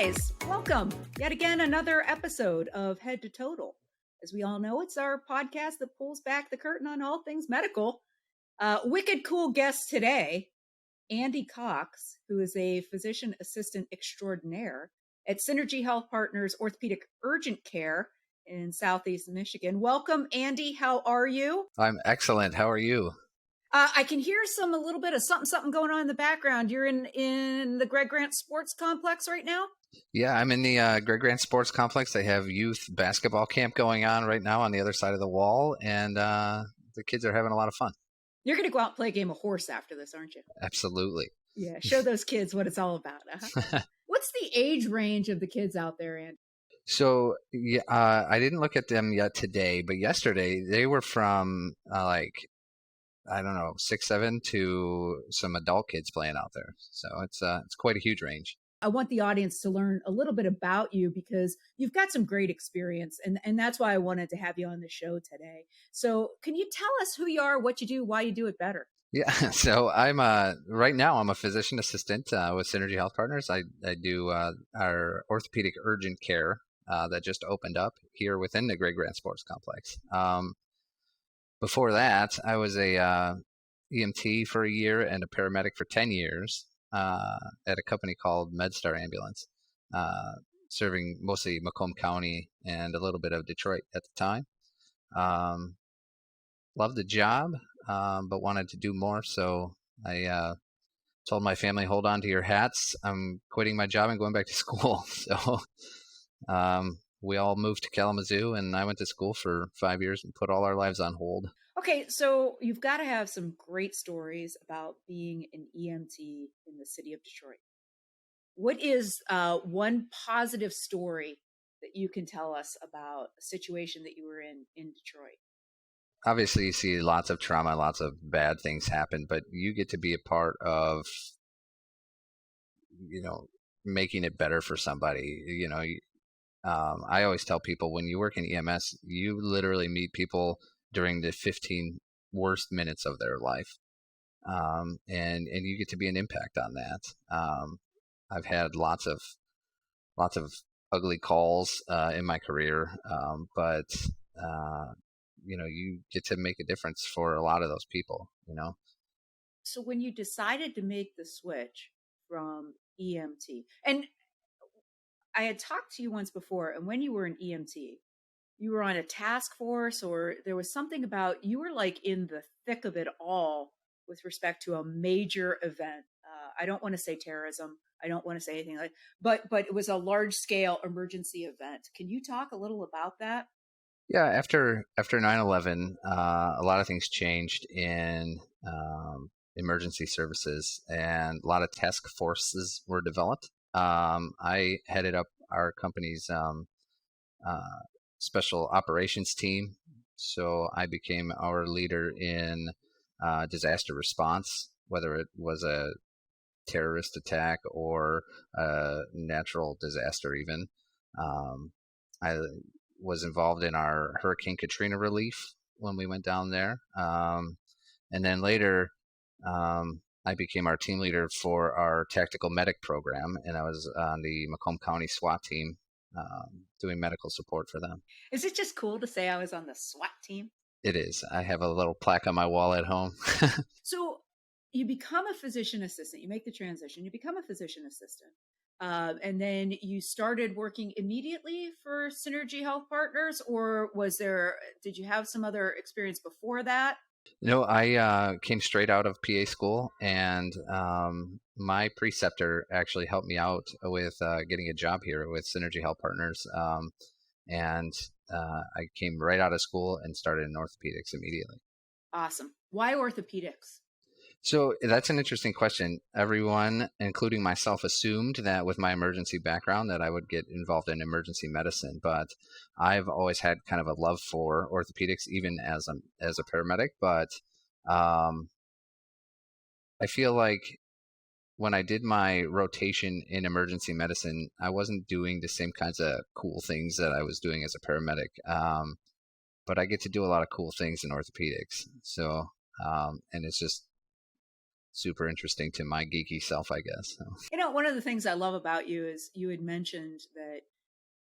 guys, welcome. Yet again, another episode of Head to Total. As we all know, it's our podcast that pulls back the curtain on all things medical. Wicked cool guest today, Andy Cox, who is a physician assistant extraordinaire at Synergy Health Partners Orthopedic Urgent Care in Southeast Michigan. Welcome, Andy. How are you? I'm excellent. How are you? I can hear a little bit of something going on in the background. You're in the Greg Grant Sports Complex right now? Yeah, I'm in the Greg Grant Sports Complex. They have youth basketball camp going on right now on the other side of the wall, and the kids are having a lot of fun. You're going to go out and play a game of horse after this, aren't you? Absolutely. Yeah, show those kids what it's all about. Uh-huh. What's the age range of the kids out there, Andy? So, I didn't look at them yet today, but yesterday they were from I don't know, 6, 7 to some adult kids playing out there. So it's quite a huge range. I want the audience to learn a little bit about you because you've got some great experience, and that's why I wanted to have you on the show today. So can you tell us who you are, what you do, why you do it better? Yeah, so right now I'm a physician assistant with Synergy Health Partners. I do our orthopedic urgent care that just opened up here within the Greg Grant Sports Complex. Before that, I was a EMT for a year and a paramedic for 10 years at a company called MedStar Ambulance, serving mostly Macomb County and a little bit of Detroit at the time. Loved the job, but wanted to do more, so I told my family, hold on to your hats. I'm quitting my job and going back to school. So we all moved to Kalamazoo, and I went to school for 5 years and put all our lives on hold. Okay, so you've got to have some great stories about being an EMT in the city of Detroit. What is one positive story that you can tell us about a situation that you were in Detroit? Obviously, you see lots of trauma, lots of bad things happen, but you get to be a part of, making it better for somebody. I always tell people when you work in EMS, you literally meet people during the 15 worst minutes of their life. And you get to be an impact on that. I've had lots of ugly calls in my career, but you get to make a difference for a lot of those people. So when you decided to make the switch from EMT, and I had talked to you once before, and when you were an EMT, you were on a task force, or there was something about you were like in the thick of it all with respect to a major event. I don't want to say terrorism. I don't want to say anything but it was a large scale emergency event. Can you talk a little about that? Yeah, after 9/11, a lot of things changed in emergency services, and a lot of task forces were developed. I headed up our company's special operations team, so I became our leader in disaster response, whether it was a terrorist attack or a natural disaster even. I was involved in our Hurricane Katrina relief when we went down there. And then later, I became our team leader for our tactical medic program, and I was on the Macomb County SWAT team doing medical support for them. Is it just cool to say I was on the SWAT team? It is. I have a little plaque on my wall at home. So you become a physician assistant. You make the transition. You become a physician assistant. And then you started working immediately for Synergy Health Partners, or did you have some other experience before that? No, I came straight out of PA school, and my preceptor actually helped me out with getting a job here with Synergy Health Partners. And I came right out of school and started in orthopedics immediately. Awesome. Why orthopedics? So that's an interesting question. Everyone, including myself, assumed that with my emergency background that I would get involved in emergency medicine, but I've always had kind of a love for orthopedics, even as a paramedic. But I feel like when I did my rotation in emergency medicine, I wasn't doing the same kinds of cool things that I was doing as a paramedic. But I get to do a lot of cool things in orthopedics. So, and it's just super interesting to my geeky self, I guess. So. One of the things I love about you is you had mentioned that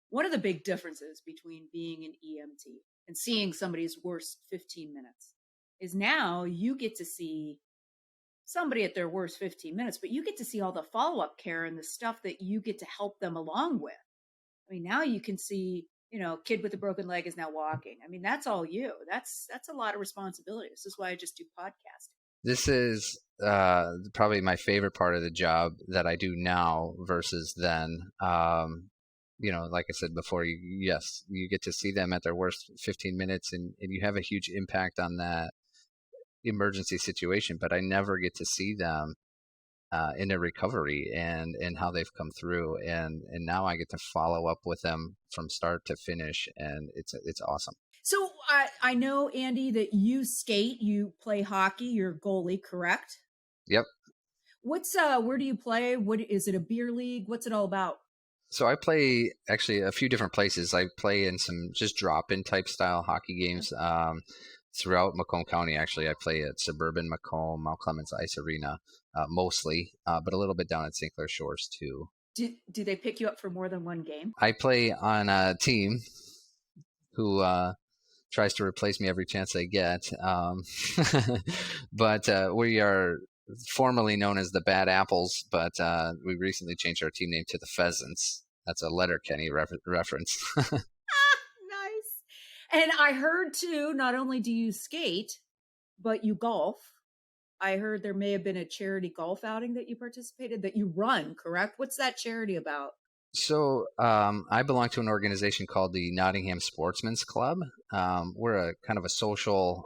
one of the big differences between being an EMT and seeing somebody's worst 15 minutes is now you get to see somebody at their worst 15 minutes, but you get to see all the follow-up care and the stuff that you get to help them along with. I mean, now you can see, kid with a broken leg is now walking. I mean, that's all you. That's a lot of responsibility. This is why I just do podcasting. This is probably my favorite part of the job that I do now versus then. Like I said before, yes, you get to see them at their worst 15 minutes and you have a huge impact on that emergency situation, but I never get to see them in their recovery and how they've come through. And now I get to follow up with them from start to finish. And it's awesome. So I know, Andy, that you skate, you play hockey, you're a goalie, correct? Yep. Where do you play? What is it, a beer league? What's it all about? So I play actually a few different places. I play in some just drop-in type style hockey games throughout Macomb County. Actually, I play at suburban Macomb, Mount Clemens Ice Arena mostly, but a little bit down at St. Clair Shores too. Do they pick you up for more than one game? I play on a team who tries to replace me every chance they get. But we are formerly known as the Bad Apples, but we recently changed our team name to the Pheasants. That's a Letterkenny reference. Nice. And I heard too, not only do you skate, but you golf. I heard there may have been a charity golf outing that you participated, that you run, correct? What's that charity about? So I belong to an organization called the Nottingham Sportsman's Club. We're a kind of a social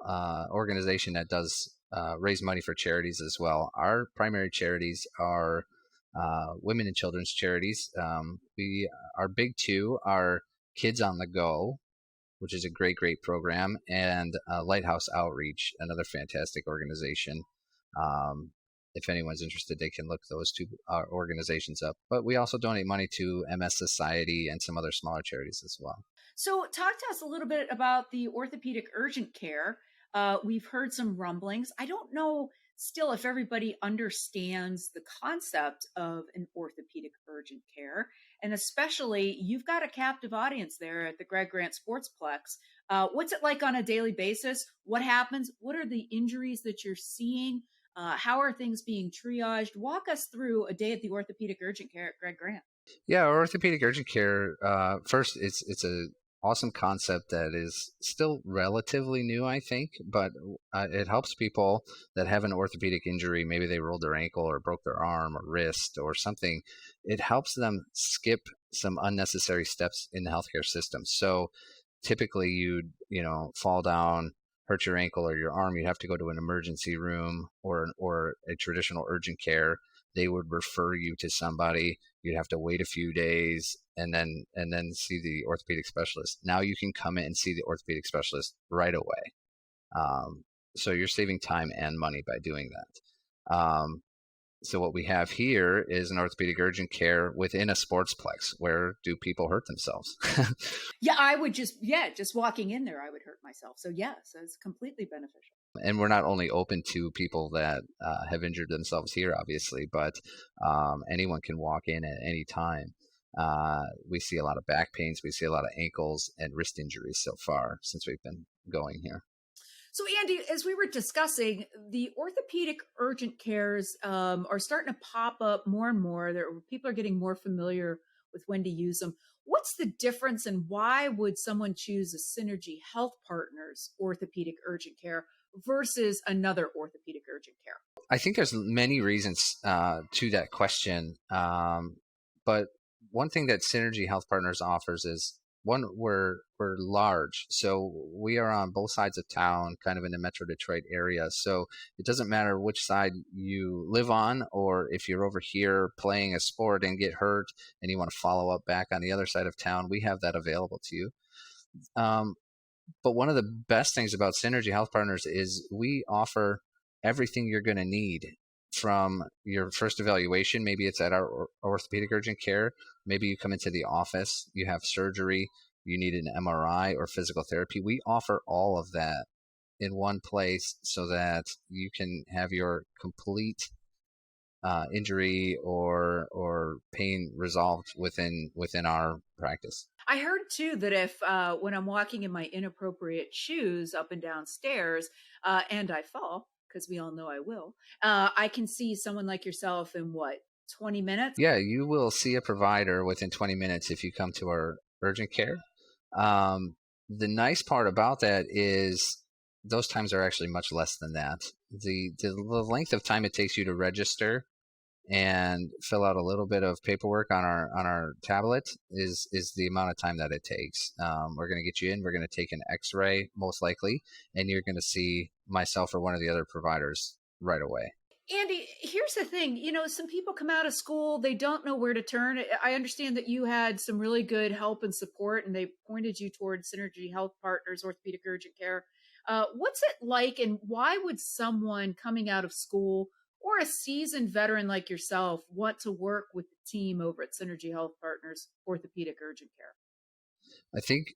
organization that does raise money for charities as well. Our primary charities are women and children's charities. Our big two are Kids on the Go, which is a great program, and Lighthouse Outreach, another fantastic organization. If anyone's interested, they can look those two organizations up. But we also donate money to MS Society and some other smaller charities as well. So talk to us a little bit about the orthopedic urgent care. We've heard some rumblings. I don't know still if everybody understands the concept of an orthopedic urgent care. And especially, you've got a captive audience there at the Greg Grant Sportsplex. What's it like on a daily basis? What happens? What are the injuries that you're seeing? How are things being triaged? Walk us through a day at the orthopedic urgent care at Greg Grant. Yeah, orthopedic urgent care. First, it's a awesome concept that is still relatively new, I think, but it helps people that have an orthopedic injury. Maybe they rolled their ankle or broke their arm or wrist or something. It helps them skip some unnecessary steps in the healthcare system. So typically you'd fall down, hurt your ankle or your arm, you'd have to go to an emergency room or a traditional urgent care. They would refer you to somebody. You'd have to wait a few days and then see the orthopedic specialist. Now you can come in and see the orthopedic specialist right away. So you're saving time and money by doing that. So what we have here is an orthopedic urgent care within a sportsplex. Where do people hurt themselves? Yeah, I would just walking in there, I would hurt myself. So yes, it's completely beneficial. And we're not only open to people that have injured themselves here, obviously, but anyone can walk in at any time. We see a lot of back pains. We see a lot of ankles and wrist injuries so far since we've been going here. So, Andy, as we were discussing, the orthopedic urgent cares are starting to pop up more and more. People are getting more familiar with when to use them. What's the difference, and why would someone choose a Synergy Health Partners orthopedic urgent care versus another orthopedic urgent care? I think there's many reasons to that question. But one thing that Synergy Health Partners offers is, one, we're large. So we are on both sides of town, kind of in the Metro Detroit area. So it doesn't matter which side you live on, or if you're over here playing a sport and get hurt and you want to follow up back on the other side of town, we have that available to you. But one of the best things about Synergy Health Partners is we offer everything you're going to need from your first evaluation. Maybe it's at our orthopedic urgent care. Maybe you come into the office, you have surgery, you need an MRI or physical therapy. We offer all of that in one place so that you can have your complete injury or pain resolved within our practice. I heard too that if when I'm walking in my inappropriate shoes up and down stairs, and I fall, because we all know I will, I can see someone like yourself in what, 20 minutes? Yeah, you will see a provider within 20 minutes if you come to our urgent care. The nice part about that is those times are actually much less than that. The length of time it takes you to register and fill out a little bit of paperwork on our tablet is the amount of time that it takes. We're going to get you in. We're going to take an X-ray most likely, and you're going to see myself or one of the other providers right away. Andy, here's the thing. Some people come out of school, they don't know where to turn. I understand that you had some really good help and support, and they pointed you towards Synergy Health Partners, Orthopedic Urgent Care. What's it like, and why would someone coming out of school or a seasoned veteran like yourself want to work with the team over at Synergy Health Partners, Orthopedic Urgent Care? I think,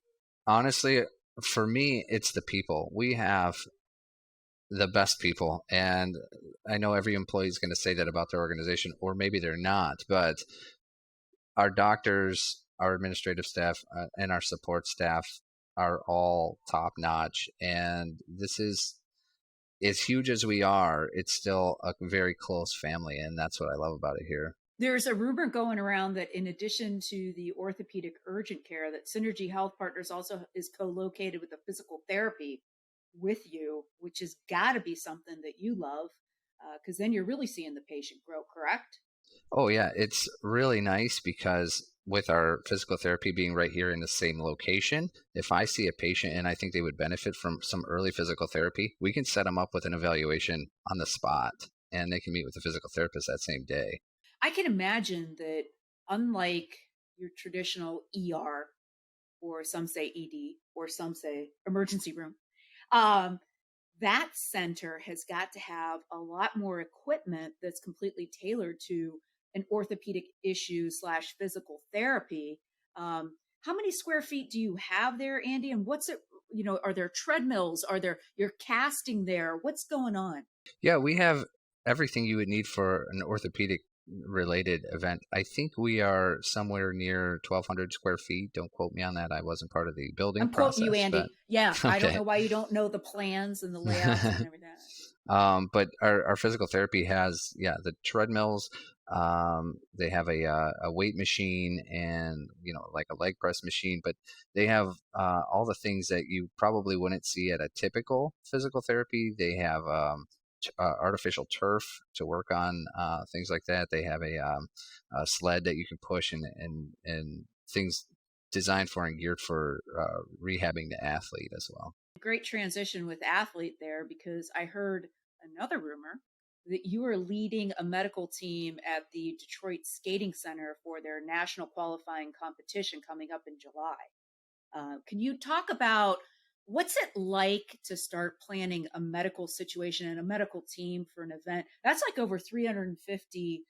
honestly, for me, it's the people. We have the best people, and I know every employee is going to say that about their organization, or maybe they're not, but our doctors, our administrative staff, and our support staff are all top notch. And this is, as huge as we are, it's still a very close family, and that's what I love about it here. There's a rumor going around that in addition to the orthopedic urgent care, that Synergy Health Partners also is co-located with the physical therapy with you, which has got to be something that you love, because then you're really seeing the patient grow, correct? Oh, yeah. It's really nice because with our physical therapy being right here in the same location, if I see a patient and I think they would benefit from some early physical therapy, we can set them up with an evaluation on the spot, and they can meet with the physical therapist that same day. I can imagine that, unlike your traditional ER, or some say ED, or some say emergency room, um, that center has got to have a lot more equipment that's completely tailored to an orthopedic issue slash physical therapy. How many square feet do you have there, Andy? And what's it, are there treadmills? You're casting there? What's going on? Yeah, we have everything you would need for an orthopedic related event. I think we are somewhere near 1,200 square feet. Don't quote me on that. I wasn't part of the building I'm quoting you, process, Andy. but Yeah, I don't okay. know why you don't know the plans and the layouts and everything. But our physical therapy has, the treadmills. They have a weight machine and, like a leg press machine, but they have all the things that you probably wouldn't see at a typical physical therapy. They have artificial turf to work on, things like that. They have a sled that you can push and things designed for and geared for rehabbing the athlete as well. Great transition with athlete there, because I heard another rumor that you are leading a medical team at the Detroit Skating Center for their national qualifying competition coming up in July. Can you talk about what's it like to start planning a medical situation and a medical team for an event? That's like over 350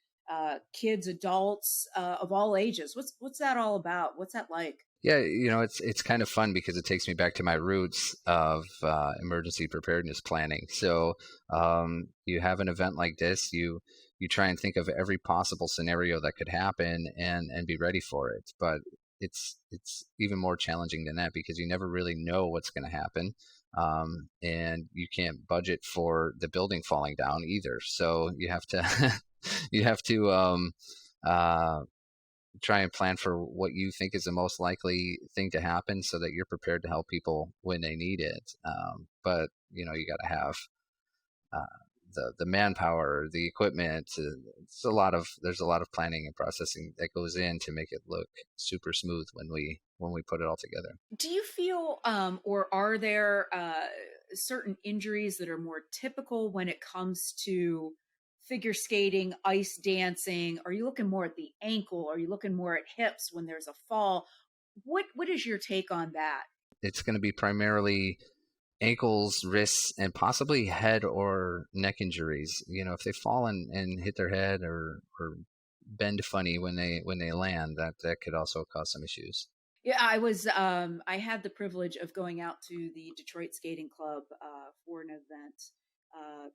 kids, adults of all ages. What's that all about? What's that like? Yeah, it's kind of fun because it takes me back to my roots of emergency preparedness planning. So you have an event like this, you try and think of every possible scenario that could happen and be ready for it. But it's even more challenging than that because you never really know what's going to happen, and you can't budget for the building falling down either. So you have to you have to try and plan for what you think is the most likely thing to happen so that you're prepared to help people when they need it. But you got to have the manpower, the equipment. There's a lot of planning and processing that goes in to make it look super smooth when we put it all together. Do you feel, or are there certain injuries that are more typical when it comes to figure skating, ice dancing? Are you looking more at the ankle? Are you looking more at hips when there's a fall? What is your take on that? It's going to be primarily ankles, wrists, and possibly head or neck injuries. If they fall and hit their head or bend funny when they land, that could also cause some issues. Yeah, I had the privilege of going out to the Detroit Skating Club for an event.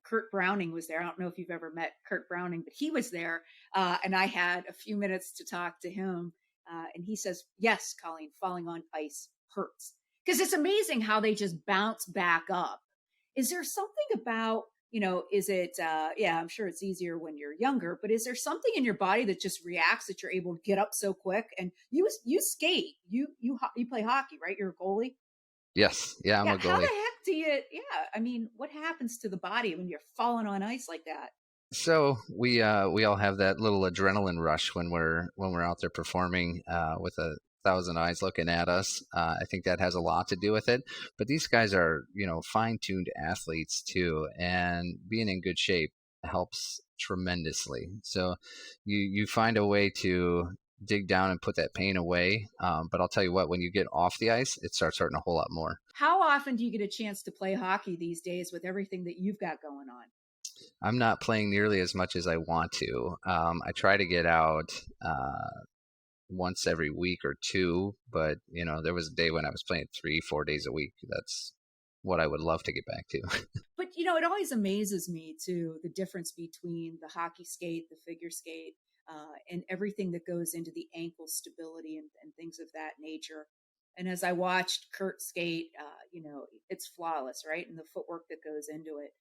Kurt Browning was there. I don't know if you've ever met Kurt Browning, but he was there. And I had a few minutes to talk to him. And he says, yes, Colleen, falling on ice hurts. Because it's amazing how they just bounce back up. Is there something about, is it, yeah, I'm sure it's easier when you're younger, but is there something in your body that just reacts that you're able to get up so quick? And you skate, you play hockey, right? You're a goalie. Yes, yeah, I'm Yeah. a How the goalie. heck do you, yeah. I mean, what happens to the body when you're falling on ice like that? So we all have that little adrenaline rush when we're out there performing with 1,000 eyes looking at us. I think that has a lot to do with it. But these guys are fine-tuned athletes too, and being in good shape helps tremendously. So you find a way to dig down and put that pain away. But I'll tell you what, when you get off the ice, it starts hurting a whole lot more. How often do you get a chance to play hockey these days with everything that you've got going on? I'm not playing nearly as much as I want to. I try to get out once every week or two, but there was a day when I was playing 3-4 days a week. That's what I would love to get back to. But it always amazes me too, the difference between the hockey skate, the figure skate, and everything that goes into the ankle stability and things of that nature. And as I watched Kurt skate, it's flawless, right? And the footwork that goes into it.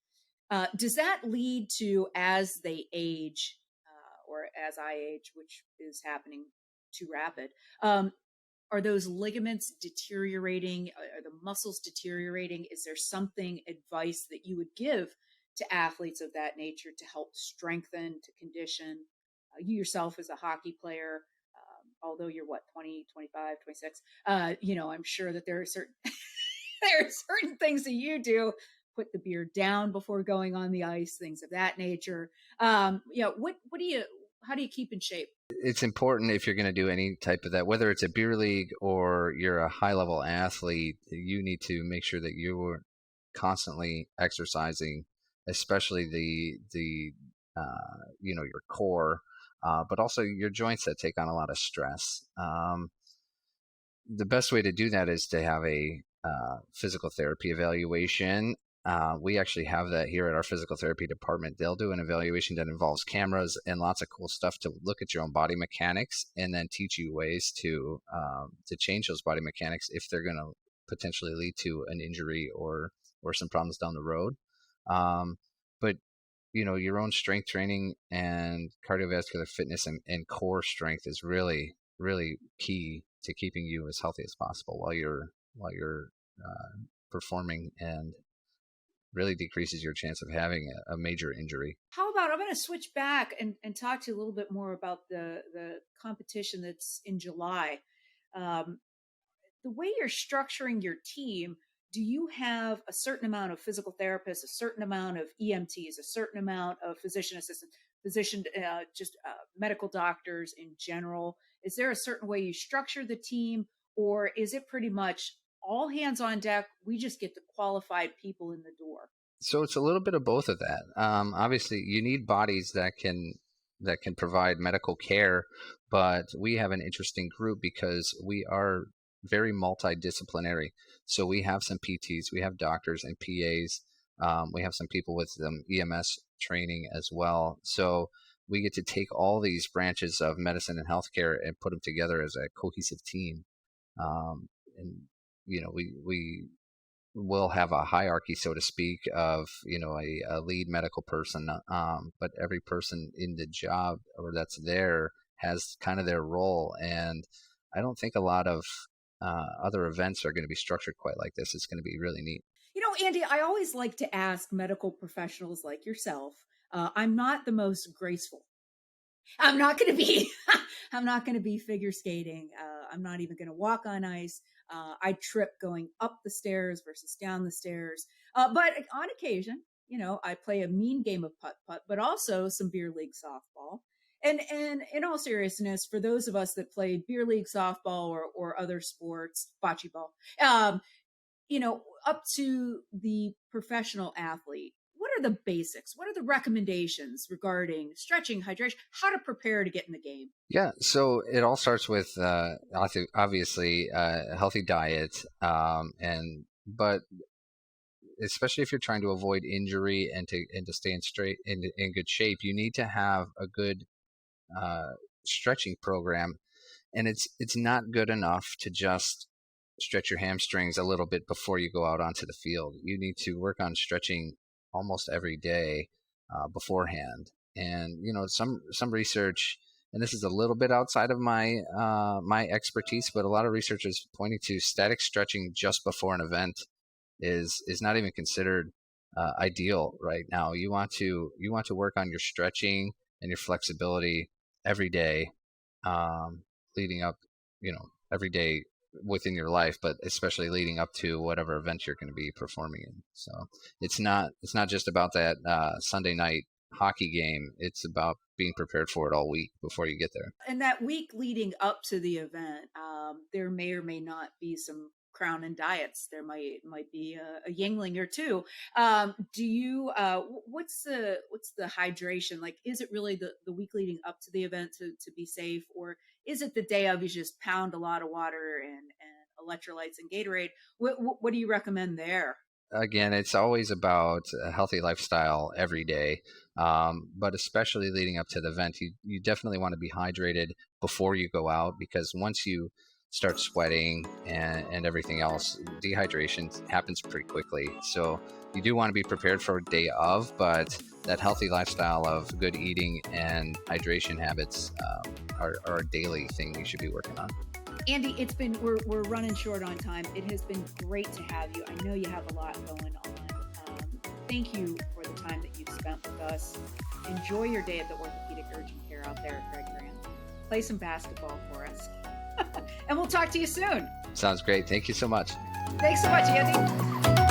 Does that lead to, as they age, or as I age, which is happening too rapid, are those ligaments deteriorating? Are the muscles deteriorating? Is there something, advice that you would give to athletes of that nature to help strengthen, to condition? You yourself as a hockey player, although you're what, 20, 25, 26, I'm sure that there are certain there are certain things that you do, put the beer down before going on the ice, things of that nature. What do you, how do you keep in shape? It's important if you're going to do any type of that, whether it's a beer league or you're a high level athlete, you need to make sure that you're constantly exercising, especially your core, but also your joints that take on a lot of stress. The best way to do that is to have a physical therapy evaluation. We actually have that here at our physical therapy department. They'll do an evaluation that involves cameras and lots of cool stuff to look at your own body mechanics and then teach you ways to change those body mechanics if they're going to potentially lead to an injury or some problems down the road. But your own strength training and cardiovascular fitness and core strength is really, really key to keeping you as healthy as possible while you're performing, and really decreases your chance of having a major injury. How about, I'm going to switch back and talk to you a little bit more about the competition that's in July. Um, the way you're structuring your team, do you have a certain amount of physical therapists, a certain amount of EMTs, a certain amount of physician assistants, medical doctors in general? Is there a certain way you structure the team, or is it pretty much all hands on deck? We just get the qualified people in the door. So it's a little bit of both of that. Obviously, you need bodies that can provide medical care, but we have an interesting group because we are very multidisciplinary. So we have some PTs, we have doctors and PAs, we have some people with EMS training as well. So we get to take all these branches of medicine and healthcare and put them together as a cohesive team. And we will have a hierarchy, so to speak, of a lead medical person, but every person in the job or that's there has kind of their role. And I don't think a lot of other events are going to be structured quite like this. It's going to be really neat. Andy, I always like to ask medical professionals like yourself. I'm not the most graceful. I'm not going to be. I'm not going to be figure skating. I'm not even going to walk on ice. I trip going up the stairs versus down the stairs. But on occasion, I play a mean game of putt putt, but also some beer league softball. And in all seriousness, for those of us that played beer league softball or other sports, bocce ball, up to the professional athlete, what are the basics? What are the recommendations regarding stretching, hydration, how to prepare to get in the game? Yeah, so it all starts with obviously a healthy diet, but especially if you're trying to avoid injury and to stay in good shape, you need to have a good stretching program. And it's not good enough to just stretch your hamstrings a little bit before you go out onto the field. You need to work on stretching almost every day beforehand. And some research, and this is a little bit outside of my my expertise, but a lot of research is pointing to static stretching just before an event is not even considered ideal right now. You want to work on your stretching and your flexibility every day, leading up, every day within your life, but especially leading up to whatever event you're going to be performing in. So it's not just about that Sunday night hockey game. It's about being prepared for it all week before you get there. And that week leading up to the event, there may or may not be some crown and diets. There might be a Yingling or two. Do you what's the hydration like? Is it really the week leading up to the event to be safe, or is it the day of you just pound a lot of water and electrolytes and Gatorade? What do you recommend there? Again, it's always about a healthy lifestyle every day, but especially leading up to the event, you definitely want to be hydrated before you go out, because once you start sweating and everything else, dehydration happens pretty quickly. So you do want to be prepared for a day of, but that healthy lifestyle of good eating and hydration habits are a daily thing you should be working on. Andy, we're running short on time. It has been great to have you. I know you have a lot going on. Thank you for the time that you've spent with us. Enjoy your day at the Orthopedic Urgent Care out there at Greg Grant. Play some basketball for us. And we'll talk to you soon. Sounds great. Thank you so much. Thanks so much, Andy.